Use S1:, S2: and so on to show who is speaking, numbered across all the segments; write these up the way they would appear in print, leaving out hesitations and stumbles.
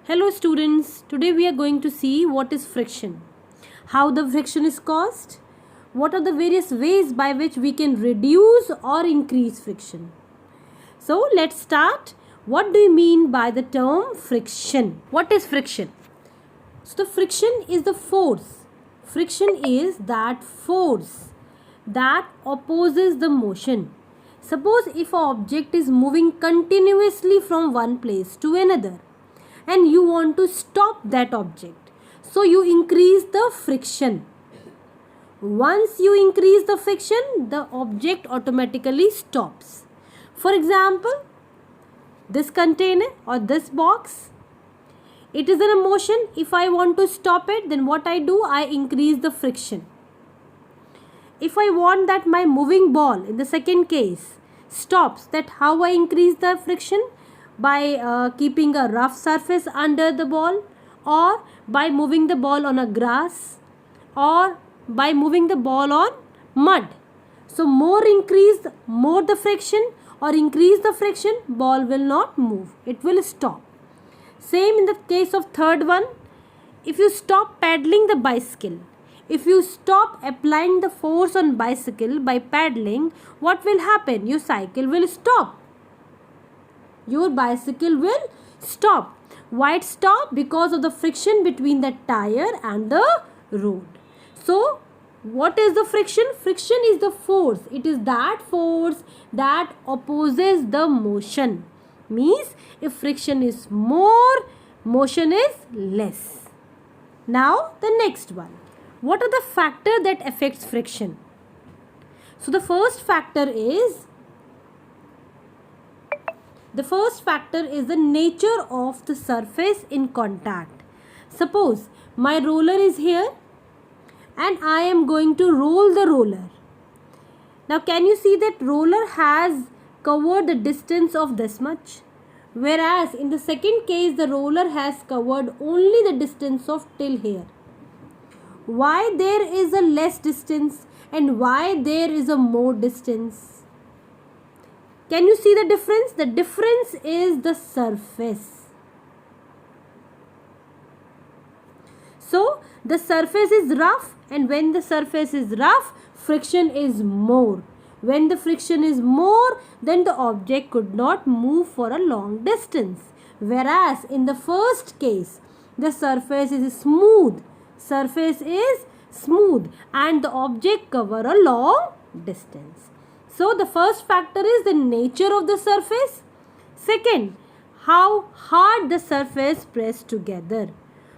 S1: Hello students, today we are going to see what is friction, how the friction is caused, what are the various ways by which we can reduce or increase friction. So let's start. What do you mean by the term friction? What is friction? So the friction is the force. Friction is that force that opposes the motion. Suppose if an object is moving continuously from one place to another, and you want to stop that object. So you increase the friction. Once you increase the friction, the object automatically stops. For example, this container or this box, it is in a motion. If I want to stop it, then what I do? I increase the friction. If I want that my moving ball in the second case stops, that how I increase the friction? By keeping a rough surface under the ball, or by moving the ball on a grass, or by moving the ball on mud. So more the friction or increase the friction, ball will not move, it will stop. Same in the case of third one. If you stop paddling the bicycle, if you stop applying the force on bicycle by paddling, what will happen? Your cycle will stop. Your bicycle will stop. Why it stop? Because of the friction between the tire and the road. So what is the friction? Friction is the force. It is that force that opposes the motion. Means if friction is more, motion is less. Now the next one. What are the factors that affects friction? So the first factor is the nature of the surface in contact. Suppose my roller is here and I am going to roll the roller. Now can you see that roller has covered the distance of this much? Whereas in the second case the roller has covered only the distance of till here. Why there is a less distance and why there is a more distance? Can you see the difference? The difference is the surface. So the surface is rough, and when the surface is rough, friction is more. When the friction is more, then the object could not move for a long distance. Whereas in the first case, the surface is smooth. And the object cover a long distance. So the first factor is the nature of the surface. Second, how hard the surface pressed together.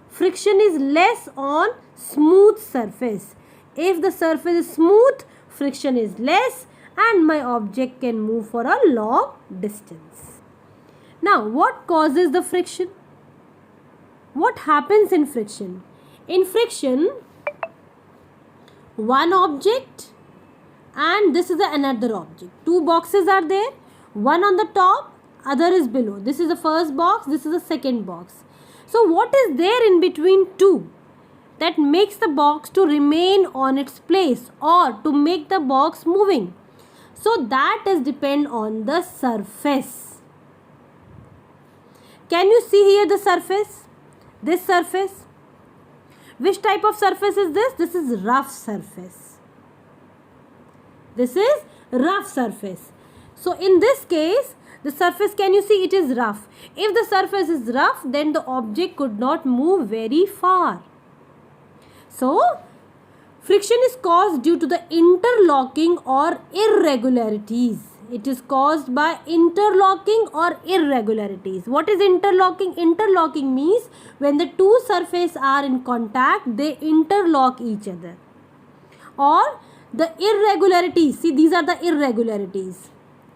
S1: Friction is less on smooth surface. If the surface is smooth, friction is less and my object can move for a long distance. Now, what causes the friction? What happens in friction? In friction, one object and this is another object. Two boxes are there. One on the top, other is below. This is the first box, this is the second box. So what is there in between two that makes the box to remain on its place or to make the box moving? So that is depend on the surface. Can you see here the surface? This surface. Which type of surface is this? This is rough surface. This is rough surface. So in this case, the surface, can you see it is rough. If the surface is rough, then the object could not move very far. So friction is caused due to the interlocking or irregularities. It is caused by interlocking or irregularities. What is interlocking? Interlocking means when the two surfaces are in contact, they interlock each other. Or the irregularities, see these are the irregularities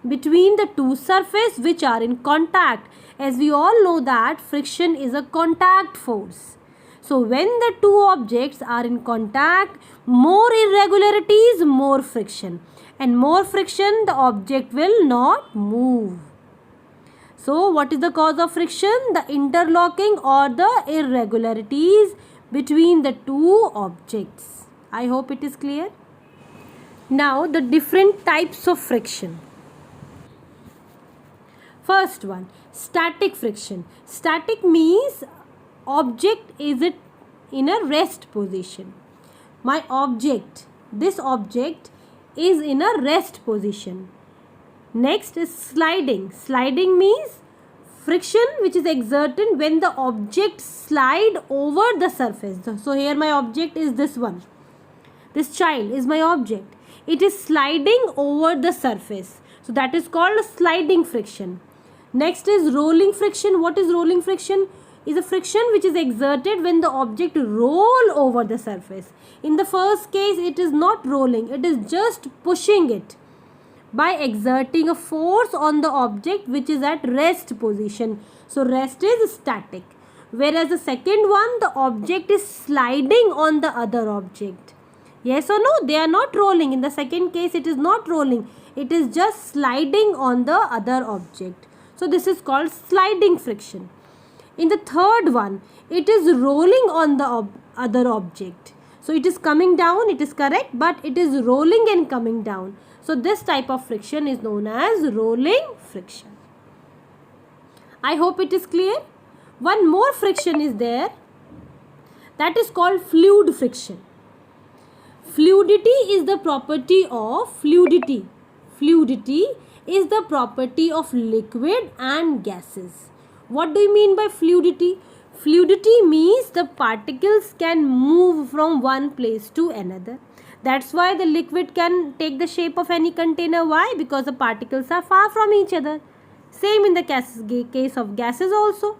S1: between the two surfaces which are in contact. As we all know that friction is a contact force. So when the two objects are in contact, more irregularities, more friction. And more friction, the object will not move. So what is the cause of friction? The interlocking or the irregularities between the two objects. I hope it is clear. Now the different types of friction. First one, static friction. Static means object is it in a rest position. My object, this object is in a rest position. Next is sliding. Sliding means friction which is exerted when the object slide over the surface. So here my object is this one. This child is my object. It is sliding over the surface. So that is called sliding friction. Next is rolling friction. What is rolling friction? Is a friction which is exerted when the object roll over the surface. In the first case, it is not rolling. It is just pushing it by exerting a force on the object which is at rest position. So rest is static. Whereas the second one, the object is sliding on the other object. Yes or no? They are not rolling. In the second case, it is not rolling. It is just sliding on the other object. So this is called sliding friction. In the third one, it is rolling on the other object. So it is coming down, it is correct, but it is rolling and coming down. So this type of friction is known as rolling friction. I hope it is clear. One more friction is there. That is called fluid friction. Fluidity is the property of fluidity. Fluidity is the property of liquid and gases. What do you mean by fluidity? Fluidity means the particles can move from one place to another. That's why the liquid can take the shape of any container. Why? Because the particles are far from each other. Same in the case of gases also.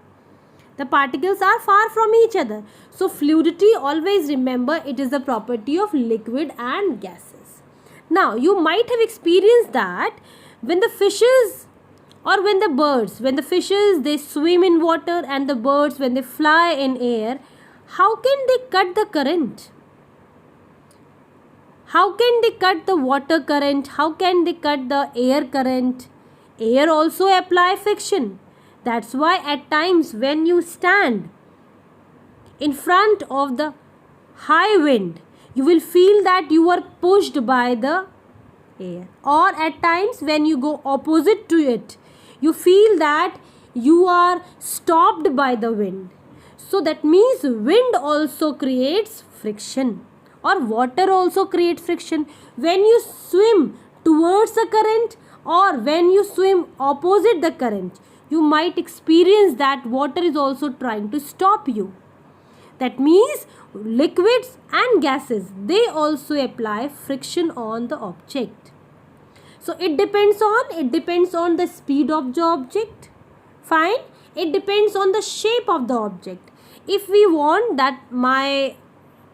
S1: The particles are far from each other. So fluidity, always remember, it is the property of liquid and gases. Now you might have experienced that when the fishes or when the birds, when the fishes they swim in water and the birds when they fly in air, how can they cut the current? How can they cut the water current? How can they cut the air current? Air also apply friction. That's why at times when you stand in front of the high wind, you will feel that you are pushed by the air. Or at times when you go opposite to it, you feel that you are stopped by the wind. So that means wind also creates friction, or water also creates friction. When you swim towards the current or when you swim opposite the current, you might experience that water is also trying to stop you. That means liquids and gases, they also apply friction on the object. So it depends on the speed of the object. Fine. It depends on the shape of the object. If we want that my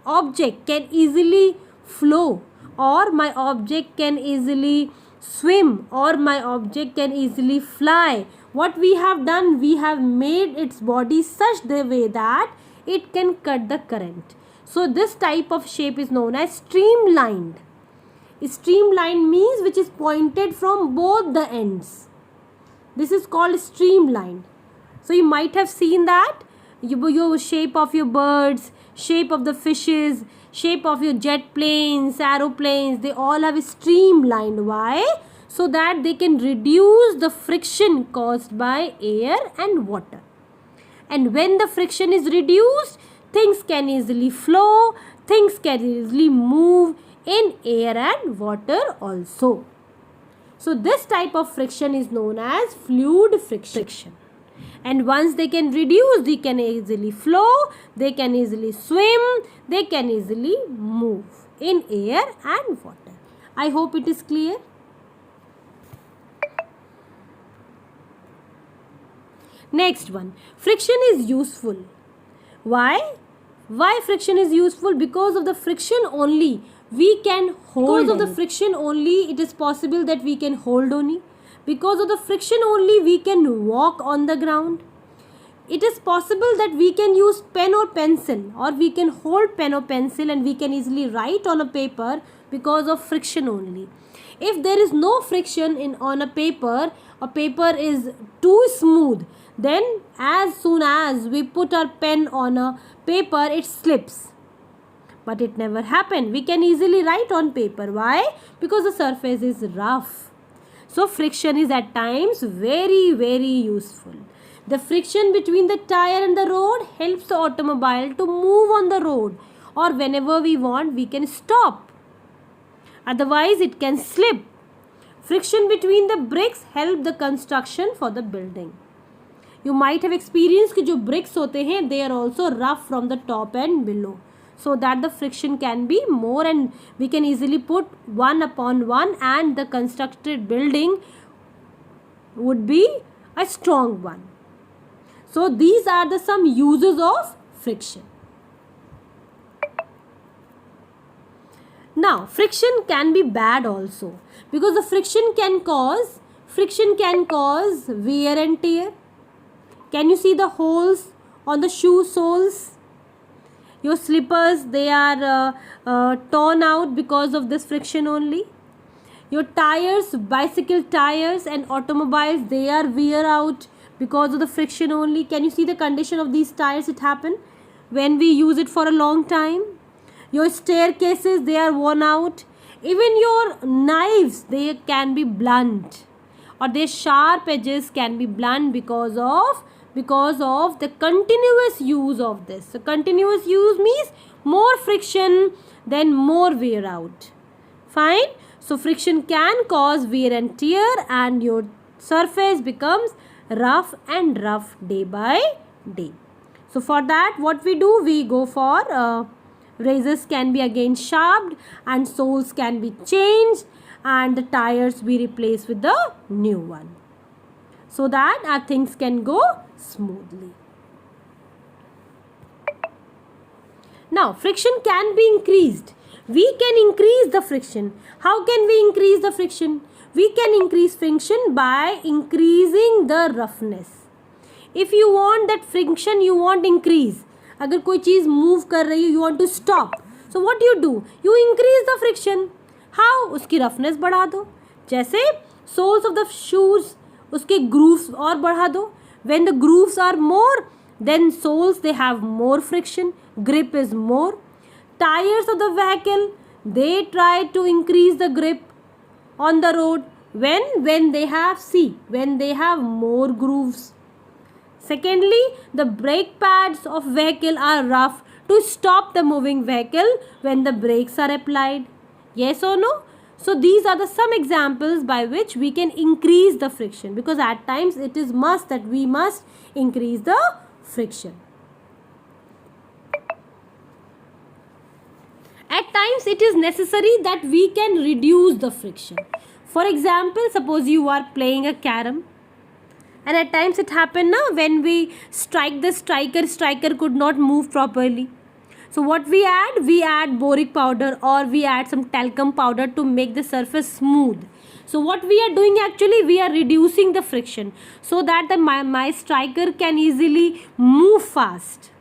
S1: object can easily flow, or my object can easily swim, or my object can easily fly, what we have done, we have made its body such the way that it can cut the current. So this type of shape is known as streamlined. Streamlined means which is pointed from both the ends. This is called streamlined. So you might have seen that your shape of your birds, shape of the fishes, shape of your jet planes, aeroplanes, they all have streamlined. Why? So that they can reduce the friction caused by air and water. And when the friction is reduced, things can easily flow, things can easily move in air and water also. So this type of friction is known as fluid friction. And once they can reduce, they can easily flow, they can easily swim, they can easily move in air and water. I hope it is clear. Next one, friction is useful. Why? Why friction is useful? Because of the friction only we can hold. Because of the friction only it is possible that we can hold only. Because of the friction only we can walk on the ground. It is possible that we can use pen or pencil, or we can hold pen or pencil and we can easily write on a paper because of friction only. If there is no friction on a paper is too smooth, then as soon as we put our pen on a paper, it slips. But it never happened. We can easily write on paper. Why? Because the surface is rough. So friction is at times very, very useful. The friction between the tire and the road helps the automobile to move on the road, or whenever we want we can stop. Otherwise it can slip. Friction between the bricks help the construction for the building. You might have experienced कि जो bricks होते हैं they are also rough from the top and below, so that the friction can be more and we can easily put one upon one and the constructed building would be a strong one. So these are the some uses of friction. Now friction can be bad also, because the friction can cause wear and tear. Can you see the holes on the shoe soles? Your slippers, they are torn out because of this friction only. Your tires, bicycle tires and automobiles, they are wear out because of the friction only. Can you see the condition of these tires? It happen when we use it for a long time. Your staircases, they are worn out. Even your knives, they can be blunt, or their sharp edges can be blunt because of the continuous use of this. So continuous use means more friction, then more wear out. Fine. So friction can cause wear and tear, and your surface becomes rough and rough day by day. So for that what we do, we go for razors can be again sharpened, and soles can be changed, and the tires we replace with the new one, so that our things can go smoothly. Now friction can be increased. We can increase the friction. How can we increase the friction? We can increase friction by increasing the roughness. If you want that friction, you want increase. अगर कोई चीज़ move कर रही है, you want to stop. So what you do? You increase the friction. How? उसकी roughness बढ़ा दो. जैसे soles of the shoes, उसके grooves और बढ़ा दो. When the grooves are more, then soles they have more friction. Grip is more. Tires of the vehicle, they try to increase the grip on the road when they have more grooves. Secondly, the brake pads of vehicle are rough to stop the moving vehicle when the brakes are applied. Yes or no? So these are the some examples by which we can increase the friction, because at times it is must that we must increase the friction. At times it is necessary that we can reduce the friction. For example, suppose you are playing a carom, and at times it happen now when we strike the striker could not move properly. So what we add? We add boric powder, or we add some talcum powder to make the surface smooth. So what we are doing actually, we are reducing the friction so that my striker can easily move fast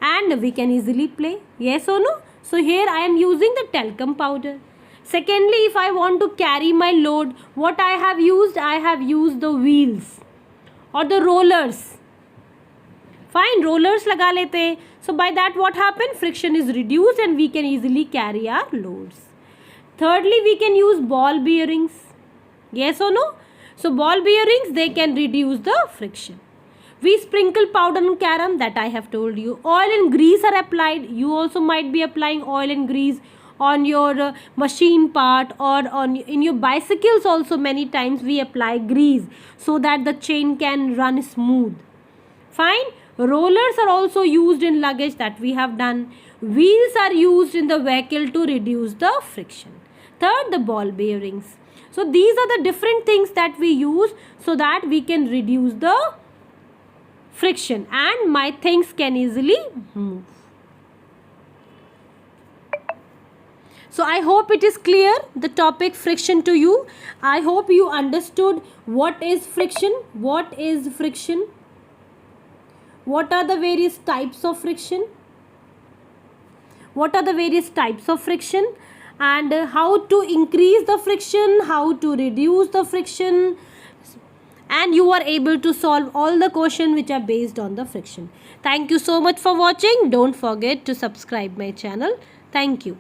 S1: and we can easily play. Yes or no? So here I am using the talcum powder. Secondly, if I want to carry my load, what I have used? I have used the wheels or the rollers. Fine, rollers लगा लेते हैं. So by that what happened? Friction is reduced and we can easily carry our loads. Thirdly, we can use ball bearings. Yes or no? So ball bearings, they can reduce the friction. We sprinkle powder on carom, that I have told you. Oil and grease are applied. You also might be applying oil and grease on your machine part, or in your bicycles also. Many times we apply grease so that the chain can run smooth. Fine. Rollers are also used in luggage, that we have done. Wheels are used in the vehicle to reduce the friction. Third, the ball bearings. So these are the different things that we use so that we can reduce the friction and my things can easily move. So I hope it is clear, the topic friction, to you. I hope you understood what is friction, what is friction, what are the various types of friction, and how to increase the friction, how to reduce the friction, and you are able to solve all the questions which are based on the friction. Thank you so much for watching. Don't forget to subscribe my channel. Thank you.